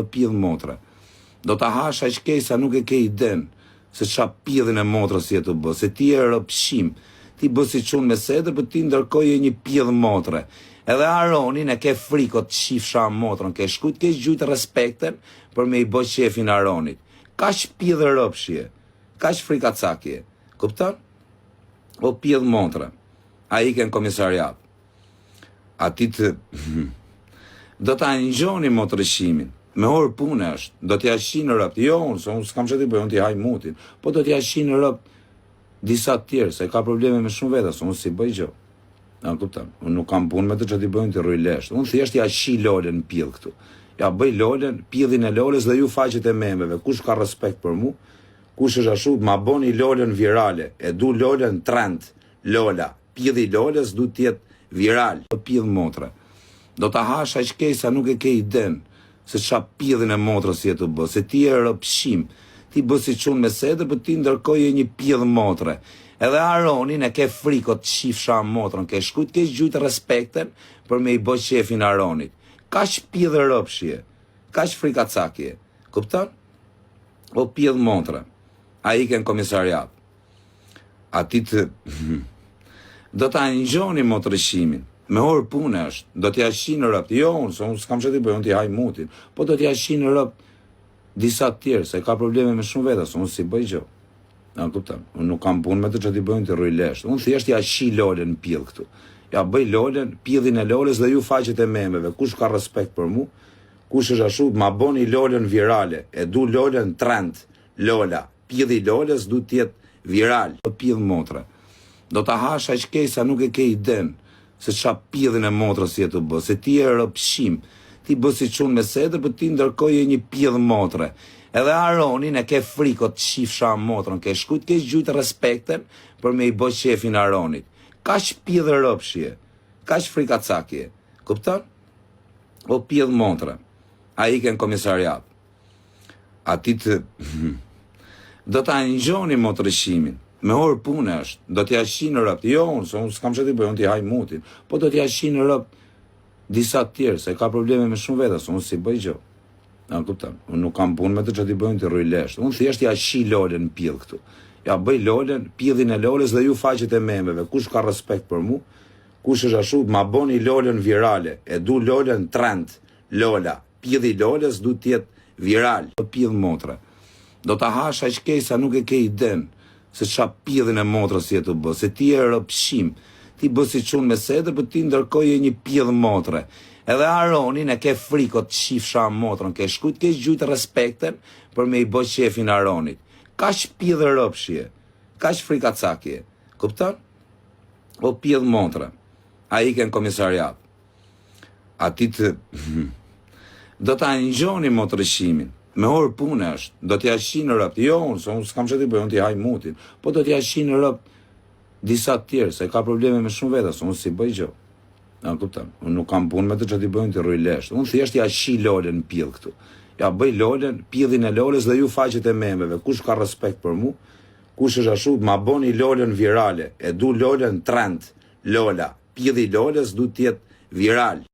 Pidh motra. Do ta hash aq keq sa nuk e ke iden se qa pidhin e motrës je të bë, se ti e rëpshim, ti bë si qunë me sedër, për ti ndërkoje një pidh motre. Edhe Aronin e ke frikot shifsha motrën, ke shkujt ke gjujt respekten për me i bë qefin Aronit. Kash pidh rëpshje, kash frikacakje, kupton? O pidh motra, a i ken komisariat. A ti të... do ta njoni motrëshimin. Me orë punë është, do t'ja shinë rëpt, jo unë s'kam që t'i bëjë, unë t'i haj mutin, po do t'ja shinë rëpt disa tjerë, se ka probleme me shumë veta, se unë si bëj gjo. Unë nuk kam punë me të që t'i bëjë, unë t'i rruj leshtë, unë thjesht ja shi lolen pidh këtu. Ja bëj lolen, pidhin e loles dhe ju faqet e memeve, kush ka respekt për mu, kush është ashtu, ma boni lolen virale, e du lolen trend, lola, pidhi loles du t'jet viral, pidh motra. Do ta hash aq keq sa nuk e ke iden se qa pidhin e motrës je të bë, se ti e rëpshim, ti bë si qunë me sedër, për ti ndërkoje një pidh motre. Edhe Aronin e ke frikot shifsha motrën, ke shkujt ke gjujt respekten për me i bë qefin Aronit. Kash pidh rëpshje, kash frikacakje, kupton? O pidh motra, a i ken komisariat. A ti të... do ta njoni motrëshimin. Me orë punë është, do t'ja shinë rëpt, jo unë s'kam që t'i bëjë, unë t'i haj mutin, po do t'ja shinë rëpt disa tjerë, se ka probleme me shumë veta, se unë si bëj gjo. Unë nuk kam punë me të që t'i bëjë, unë t'i rruj leshtë, unë thjesht ja shi lolen pidh këtu. Ja bëj lolen, pidhin e loles dhe ju faqet e memeve, kush ka respekt për mu, kush është ashtu, ma boni lolen virale, e du lolen trend, lola, pidhi loles du t'jet viral, pidh motra. Do ta hash aq keq sa nuk e ke iden se qa pidhin e motrës je të bë, se ti e rëpshim, ti bë si qunë me sedër, për ti ndërkoje një pidh motre. Edhe Aronin e ke frikot shifsha motrën, ke shkujt ke gjujt respekten për me i bë qefin Aronit. Kash pidh rëpshje, kash frikacakje, kupton? O pidh motra, a i ken komisariat. A ti të... do ta njoni motrëshimin. Me orë punë është, do t'ja shinë rëpt, jo unë s'kam që t'i bëjë, unë t'i haj mutin, po do t'ja shinë rëpt disa tjerë, se ka probleme me shumë veta, se unë si bëj gjo. Unë nuk kam punë me të që t'i bëjë, unë t'i rruj leshtë, unë thjesht ja shi lolen pidh këtu. Ja bëj lolen, pidhin e loles dhe ju faqet e memeve, kush ka respekt për mu, kush është ashtu, ma boni lolen virale, e du lolen trend, lola, pidhi loles du t'jet viral, pidh motra. Do ta hash aq keq sa nuk e ke iden se qa pidhin e motrës je të bë, se ti e rëpshim, ti bë si qunë me sedër, për ti ndërkoje një pidh motre. Edhe Aronin e ke frikot shifsha motrën, ke shkujt ke gjujt respekten për me i bë qefin Aronit. Kash pidh rëpshje, kash frikacakje, kupton? O pidh motra, a i ken komisariat. A ti të... do ta njoni motrëshimin. Me orë punë është, do t'ja shinë rëpt, jo unë s'kam që t'i bëjë, unë t'i haj mutin, po do t'ja shinë rëpt disa tjerë, se ka probleme me shumë veta, se unë si bëj gjo. Unë nuk kam punë me të që t'i bëjë, unë t'i rruj leshtë, unë thjesht ja shi lolen pidh këtu. Ja bëj lolen, pidhin e loles dhe ju faqet e memeve, kush ka respekt për mu, kush është ashtu, ma boni lolen virale, e du lolen trend, lola, pidhi loles du t'jet viral.